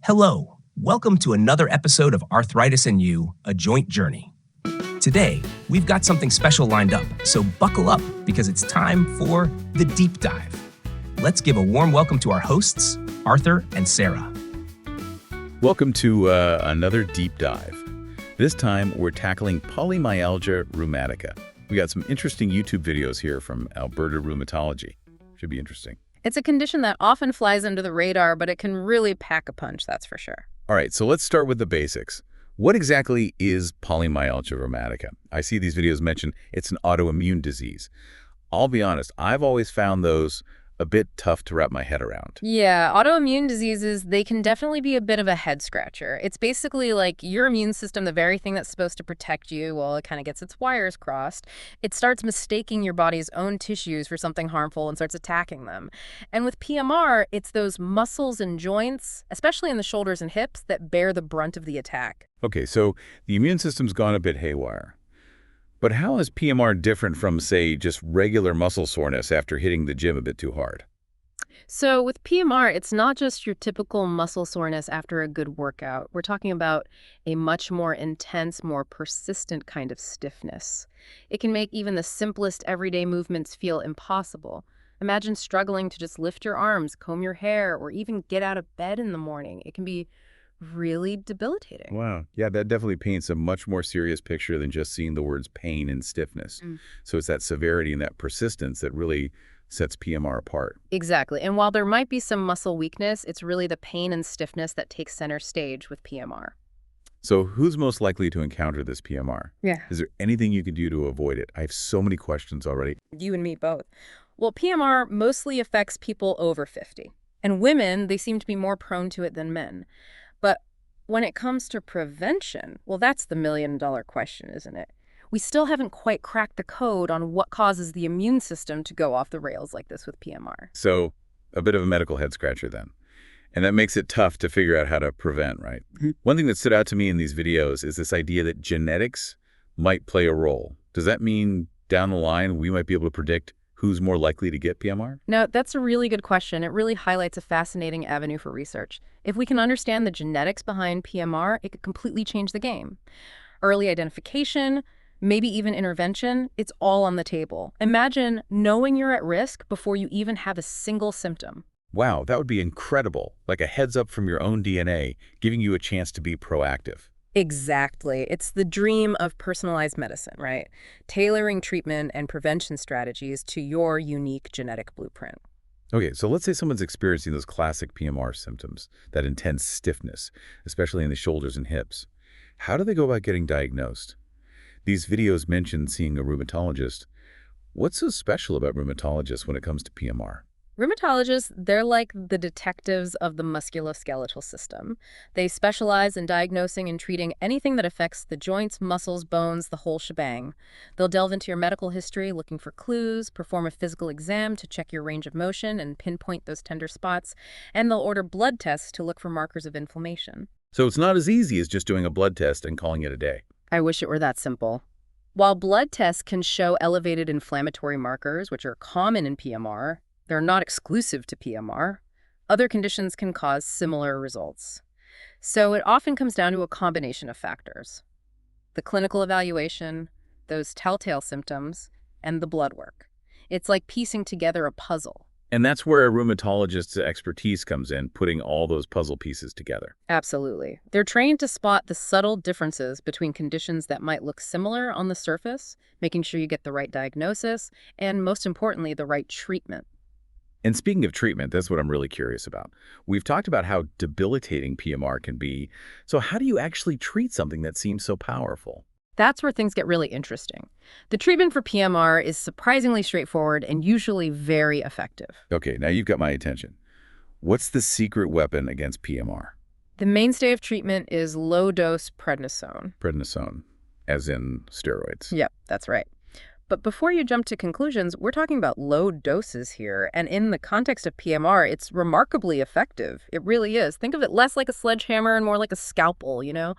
Hello, welcome to another episode of Arthritis and You, A Joint Journey. Today, we've got something special lined up, so buckle up because it's time for the deep dive. Let's give a warm welcome to our hosts, Arthur and Sarah. Welcome to another deep dive. This time, we're tackling Polymyalgia Rheumatica. We got some interesting YouTube videos here from Alberta Rheumatology. Should be interesting. It's a condition that often flies under the radar, but it can really pack a punch, that's for sure. All right, so let's start with the basics. What exactly is polymyalgia rheumatica? I see these videos mention it's an autoimmune disease. I'll be honest, I've always found those a bit tough to wrap my head around. Yeah, autoimmune diseases, they can definitely be a bit of a head scratcher. It's basically like your immune system, the very thing that's supposed to protect you, well, it kind of gets its wires crossed. It starts mistaking your body's own tissues for something harmful and starts attacking them. And with PMR, it's those muscles and joints, especially in the shoulders and hips, that bear the brunt of the attack. Okay, so the immune system's gone a bit haywire. But how is PMR different from, say, just regular muscle soreness after hitting the gym a bit too hard? So with PMR, it's not just your typical muscle soreness after a good workout. We're talking about a much more intense, more persistent kind of stiffness. It can make even the simplest everyday movements feel impossible. Imagine struggling to just lift your arms, comb your hair, or even get out of bed in the morning. It can be really debilitating. Wow. Yeah, that definitely paints a much more serious picture than just seeing the words pain and stiffness. So it's that severity and that persistence that really sets PMR apart. Exactly. And while there might be some muscle weakness, it's really the pain and stiffness that takes center stage with PMR. So who's most likely to encounter this PMR? Yeah. Is there anything you can do to avoid it? I have so many questions already. You and me both. Well, PMR mostly affects people over 50. And women, they seem to be more prone to it than men. But when it comes to prevention, well, that's the million-dollar question, isn't it? We still haven't quite cracked the code on what causes the immune system to go off the rails like this with PMR. So a bit of a medical head scratcher then. And that makes it tough to figure out how to prevent, right? One thing that stood out to me in these videos is this idea that genetics might play a role. Does that mean down the line we might be able to predict who's more likely to get PMR? No, that's a really good question. It really highlights a fascinating avenue for research. If we can understand the genetics behind PMR, it could completely change the game. Early identification, maybe even intervention, it's all on the table. Imagine knowing you're at risk before you even have a single symptom. Wow, that would be incredible. Like a heads up from your own DNA, giving you a chance to be proactive. Exactly. It's the dream of personalized medicine, right? Tailoring treatment and prevention strategies to your unique genetic blueprint. Okay, so let's say someone's experiencing those classic PMR symptoms, that intense stiffness, especially in the shoulders and hips. How do they go about getting diagnosed? These videos mention seeing a rheumatologist. What's so special about rheumatologists when it comes to PMR? Rheumatologists, they're like the detectives of the musculoskeletal system. They specialize in diagnosing and treating anything that affects the joints, muscles, bones, the whole shebang. They'll delve into your medical history looking for clues, perform a physical exam to check your range of motion and pinpoint those tender spots, and they'll order blood tests to look for markers of inflammation. So it's not as easy as just doing a blood test and calling it a day. I wish it were that simple. While blood tests can show elevated inflammatory markers, which are common in PMR, they're not exclusive to PMR. Other conditions can cause similar results. So it often comes down to a combination of factors: the clinical evaluation, those telltale symptoms, and the blood work. It's like piecing together a puzzle. And that's where a rheumatologist's expertise comes in, putting all those puzzle pieces together. Absolutely. They're trained to spot the subtle differences between conditions that might look similar on the surface, making sure you get the right diagnosis, and most importantly, the right treatment. And speaking of treatment, that's what I'm really curious about. We've talked about how debilitating PMR can be. So how do you actually treat something that seems so powerful? That's where things get really interesting. The treatment for PMR is surprisingly straightforward and usually very effective. Okay, now you've got my attention. What's the secret weapon against PMR? The mainstay of treatment is low-dose prednisone. Prednisone, as in steroids. Yep, that's right. But before you jump to conclusions, we're talking about low doses here. And in the context of PMR, it's remarkably effective. It really is. Think of it less like a sledgehammer and more like a scalpel, you know?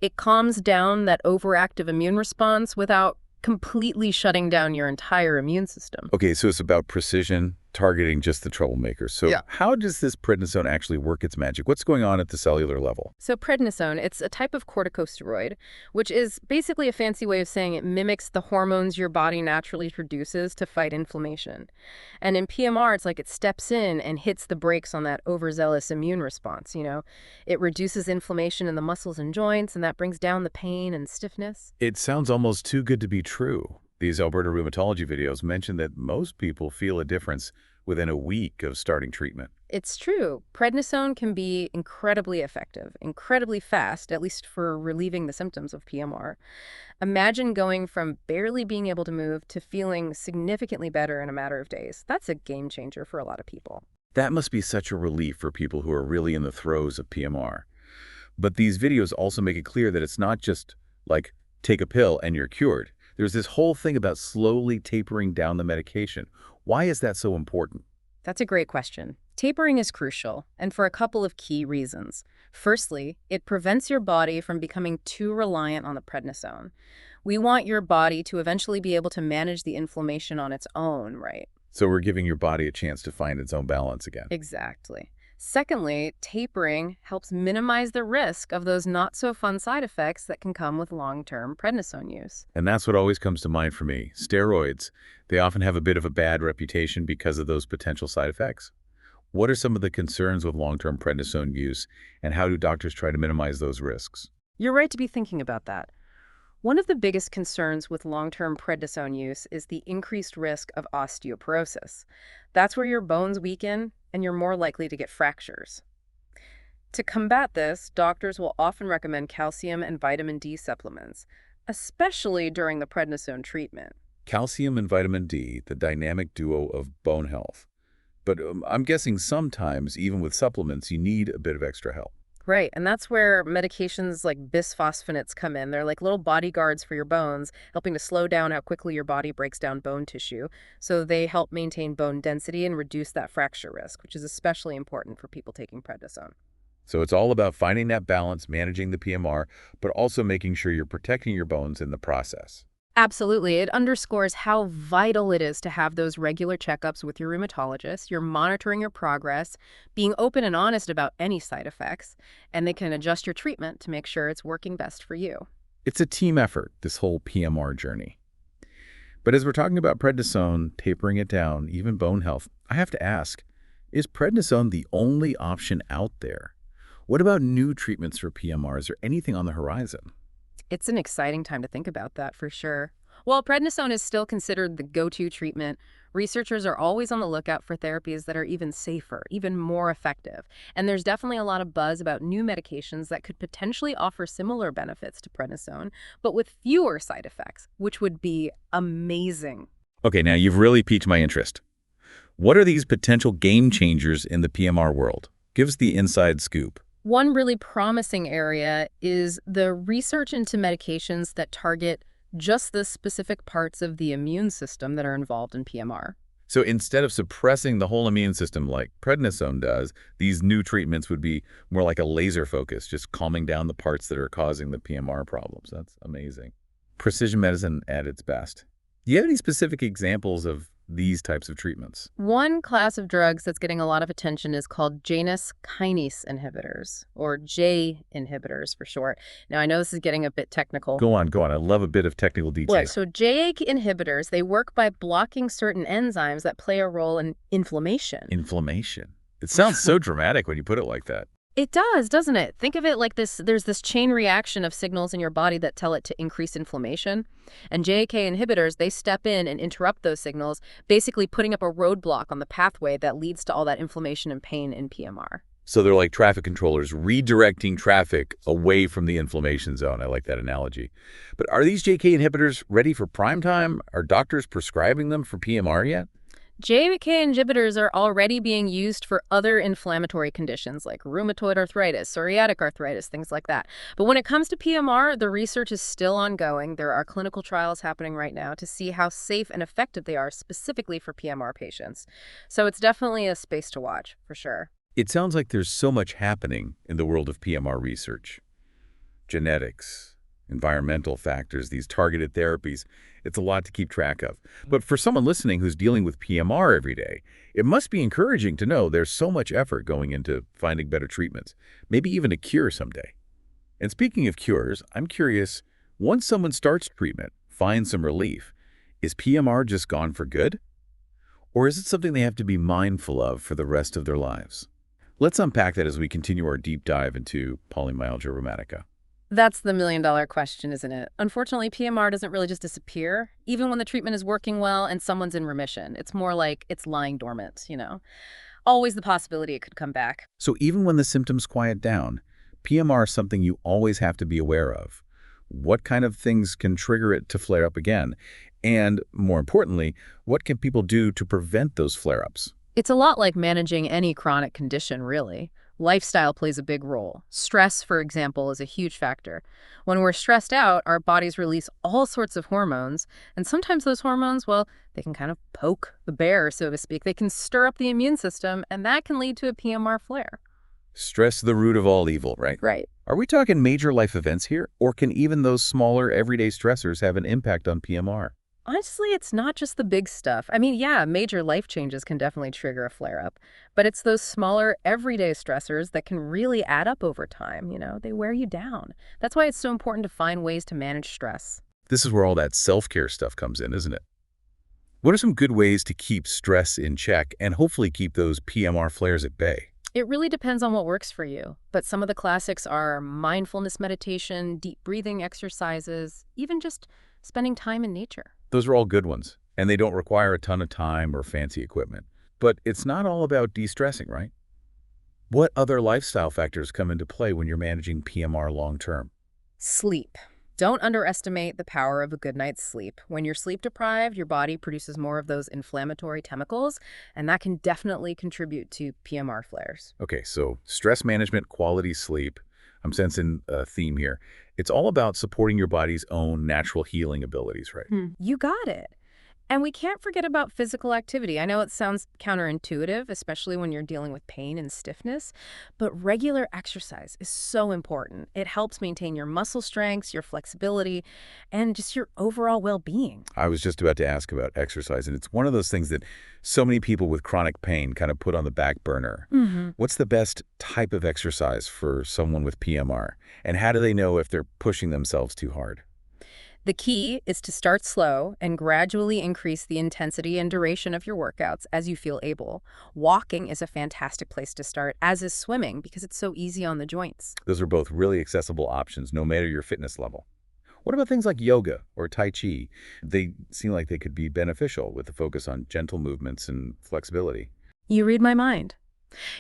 It calms down that overactive immune response without completely shutting down your entire immune system. Okay, so it's about precision, targeting just the troublemakers. So Yeah. how does this prednisone actually work its magic? What's going on at the cellular level? So prednisone, it's a type of corticosteroid, which is basically a fancy way of saying it mimics the hormones your body naturally produces to fight inflammation. And in PMR, it's like it steps in and hits the brakes on that overzealous immune response, you know? It reduces inflammation in the muscles and joints, and that brings down the pain and stiffness. It sounds almost too good to be true. These Alberta rheumatology videos mention that most people feel a difference within a week of starting treatment. It's true. Prednisone can be incredibly effective, incredibly fast, at least for relieving the symptoms of PMR. Imagine going from barely being able to move to feeling significantly better in a matter of days. That's a game changer for a lot of people. That must be such a relief for people who are really in the throes of PMR. But these videos also make it clear that it's not just like, take a pill and you're cured. There's this whole thing about slowly tapering down the medication. Why is that so important? That's a great question. Tapering is crucial, and for a couple of key reasons. Firstly, it prevents your body from becoming too reliant on the prednisone. We want your body to eventually be able to manage the inflammation on its own, right? So we're giving your body a chance to find its own balance again. Exactly. Secondly, tapering helps minimize the risk of those not-so-fun side effects that can come with long-term prednisone use. And that's what always comes to mind for me. Steroids, they often have a bit of a bad reputation because of those potential side effects. What are some of the concerns with long-term prednisone use, and how do doctors try to minimize those risks? You're right to be thinking about that. One of the biggest concerns with long-term prednisone use is the increased risk of osteoporosis. That's where your bones weaken and you're more likely to get fractures. To combat this, doctors will often recommend calcium and vitamin D supplements, especially during the prednisone treatment. Calcium and vitamin D, the dynamic duo of bone health. But I'm guessing sometimes, even with supplements, you need a bit of extra help. Right, and that's where medications like bisphosphonates come in. They're like little bodyguards for your bones, helping to slow down how quickly your body breaks down bone tissue. So they help maintain bone density and reduce that fracture risk, which is especially important for people taking prednisone. So it's all about finding that balance, managing the PMR, but also making sure you're protecting your bones in the process. Absolutely. It underscores how vital it is to have those regular checkups with your rheumatologist. You're monitoring your progress, being open and honest about any side effects, and they can adjust your treatment to make sure it's working best for you. It's a team effort, this whole PMR journey. But as we're talking about prednisone, tapering it down, even bone health, I have to ask, is prednisone the only option out there? What about new treatments for PMR? Is there anything on the horizon? It's an exciting time to think about that for sure. While prednisone is still considered the go-to treatment, researchers are always on the lookout for therapies that are even safer, even more effective. And there's definitely a lot of buzz about new medications that could potentially offer similar benefits to prednisone, but with fewer side effects, which would be amazing. Okay, now you've really piqued my interest. What are these potential game changers in the PMR world? Give us the inside scoop. One really promising area is the research into medications that target just the specific parts of the immune system that are involved in PMR. So instead of suppressing the whole immune system like prednisone does, these new treatments would be more like a laser focus, just calming down the parts that are causing the PMR problems. That's amazing. Precision medicine at its best. Do you have any specific examples of these types of treatments? One class of drugs that's getting a lot of attention is called Janus kinase inhibitors, or J inhibitors for short. Now, I know this is getting a bit technical. Go on, go on. I love a bit of technical detail. Look, so JAK inhibitors, they work by blocking certain enzymes that play a role in inflammation. Inflammation. It sounds so dramatic when you put it like that. It does, doesn't it? Think of it like this. There's this chain reaction of signals in your body that tell it to increase inflammation. And JAK inhibitors, they step in and interrupt those signals, basically putting up a roadblock on the pathway that leads to all that inflammation and pain in PMR. So they're like traffic controllers, redirecting traffic away from the inflammation zone. I like that analogy. But are these JAK inhibitors ready for prime time? Are doctors prescribing them for PMR yet? JAK inhibitors are already being used for other inflammatory conditions like rheumatoid arthritis, psoriatic arthritis, things like that. But when it comes to PMR, the research is still ongoing. There are clinical trials happening right now to see how safe and effective they are specifically for PMR patients. So it's definitely a space to watch, for sure. It sounds like there's so much happening in the world of PMR research. Genetics, environmental factors, these targeted therapies. It's a lot to keep track of. But for someone listening who's dealing with PMR every day, it must be encouraging to know there's so much effort going into finding better treatments, maybe even a cure someday. And speaking of cures, I'm curious, once someone starts treatment, finds some relief, is PMR just gone for good? Or is it something they have to be mindful of for the rest of their lives? Let's unpack that as we continue our deep dive into polymyalgia rheumatica. That's the million-dollar question, isn't it? Unfortunately, PMR doesn't really just disappear, even when the treatment is working well and someone's in remission. It's more like it's lying dormant, Always the possibility it could come back. So even when the symptoms quiet down, PMR is something you always have to be aware of. What kind of things can trigger it to flare up again? And more importantly, what can people do to prevent those flare-ups? It's a lot like managing any chronic condition, really. Lifestyle plays a big role. Stress, for example, is a huge factor. When we're stressed out, our bodies release all sorts of hormones, and sometimes those hormones, well, they can kind of poke the bear, so to speak. They can stir up the immune system, and that can lead to a PMR flare. Stress the root of all evil, right? Right. Are we talking major life events here, or can even those smaller everyday stressors have an impact on PMR? Honestly, it's not just the big stuff. I mean, yeah, major life changes can definitely trigger a flare-up, but it's those smaller, everyday stressors that can really add up over time, They wear you down. That's why it's so important to find ways to manage stress. This is where all that self-care stuff comes in, isn't it? What are some good ways to keep stress in check and hopefully keep those PMR flares at bay? It really depends on what works for you, but some of the classics are mindfulness meditation, deep breathing exercises, even just spending time in nature. Those are all good ones, and they don't require a ton of time or fancy equipment. But it's not all about de-stressing, right? What other lifestyle factors come into play when you're managing PMR long-term? Sleep. Don't underestimate the power of a good night's sleep. When you're sleep deprived, your body produces more of those inflammatory chemicals, and that can definitely contribute to PMR flares. Okay, so stress management, quality sleep. I'm sensing a theme here. It's all about supporting your body's own natural healing abilities, right? You got it. And we can't forget about physical activity. I know it sounds counterintuitive, especially when you're dealing with pain and stiffness, but regular exercise is so important. It helps maintain your muscle strength, your flexibility, and just your overall well-being. I was just about to ask about exercise, and it's one of those things that so many people with chronic pain kind of put on the back burner. What's the best type of exercise for someone with PMR? And how do they know if they're pushing themselves too hard? The key is to start slow and gradually increase the intensity and duration of your workouts as you feel able. Walking is a fantastic place to start, as is swimming, because it's so easy on the joints. Those are both really accessible options, no matter your fitness level. What about things like yoga or Tai Chi? They seem like they could be beneficial with the focus on gentle movements and flexibility. You read my mind.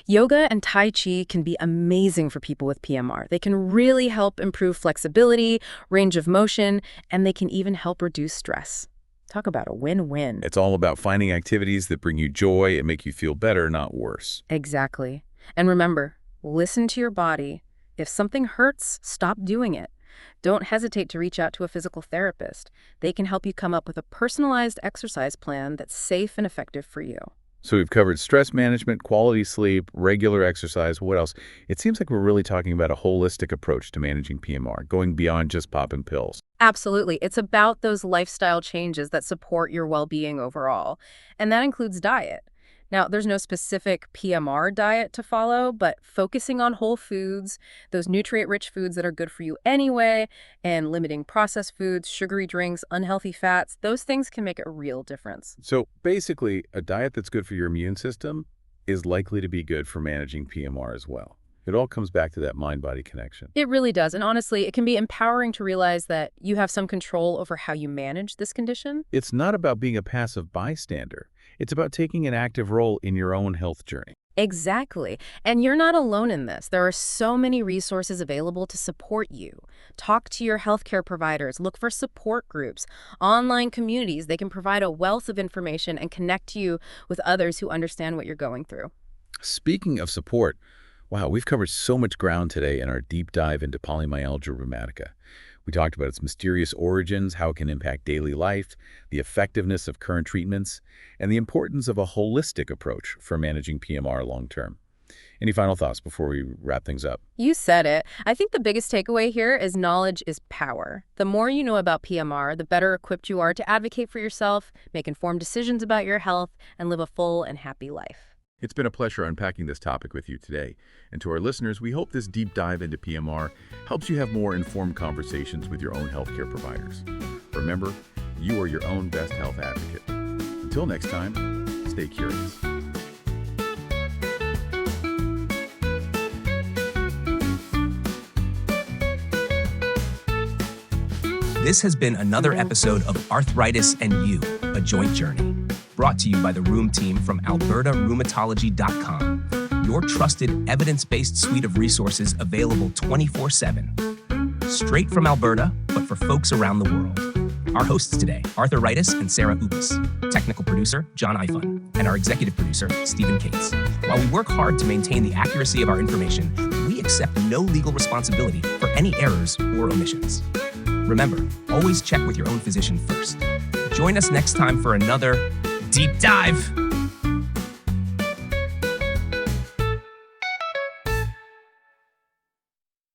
Yoga and Tai Chi can be amazing for people with PMR. They can really help improve flexibility, range of motion, and they can even help reduce stress. Talk about a win-win. It's all about finding activities that bring you joy and make you feel better, not worse. Exactly. And remember, listen to your body. If something hurts, stop doing it. Don't hesitate to reach out to a physical therapist. They can help you come up with a personalized exercise plan that's safe and effective for you. So we've covered stress management, quality sleep, regular exercise. What else? It seems like we're really talking about a holistic approach to managing PMR, going beyond just popping pills. Absolutely. It's about those lifestyle changes that support your well-being overall, and that includes diet. Now, there's no specific PMR diet to follow, but focusing on whole foods, those nutrient-rich foods that are good for you anyway, and limiting processed foods, sugary drinks, unhealthy fats, those things can make a real difference. So basically, a diet that's good for your immune system is likely to be good for managing PMR as well. It all comes back to that mind-body connection. It really does. And honestly, it can be empowering to realize that you have some control over how you manage this condition. It's not about being a passive bystander. It's about taking an active role in your own health journey. Exactly. And you're not alone in this. There are so many resources available to support you. Talk to your healthcare providers. Look for support groups, online communities. They can provide a wealth of information and connect you with others who understand what you're going through. Speaking of support, wow, we've covered so much ground today in our deep dive into polymyalgia rheumatica. We talked about its mysterious origins, how it can impact daily life, the effectiveness of current treatments, and the importance of a holistic approach for managing PMR long-term. Any final thoughts before we wrap things up? You said it. I think the biggest takeaway here is knowledge is power. The more you know about PMR, the better equipped you are to advocate for yourself, make informed decisions about your health, and live a full and happy life. It's been a pleasure unpacking this topic with you today. And to our listeners, we hope this deep dive into PMR helps you have more informed conversations with your own healthcare providers. Remember, you are your own best health advocate. Until next time, stay curious. This has been another episode of Arthritis and You, A Joint Journey, brought to you by the Rheum team from AlbertaRheumatology.com, your trusted evidence-based suite of resources available 24/7. Straight from Alberta, but for folks around the world. Our hosts today, Arthritis and Sarah Ubis, technical producer, John Ifun, and our executive producer, Stephen Cates. While we work hard to maintain the accuracy of our information, we accept no legal responsibility for any errors or omissions. Remember, always check with your own physician first. Join us next time for another Deep Dive.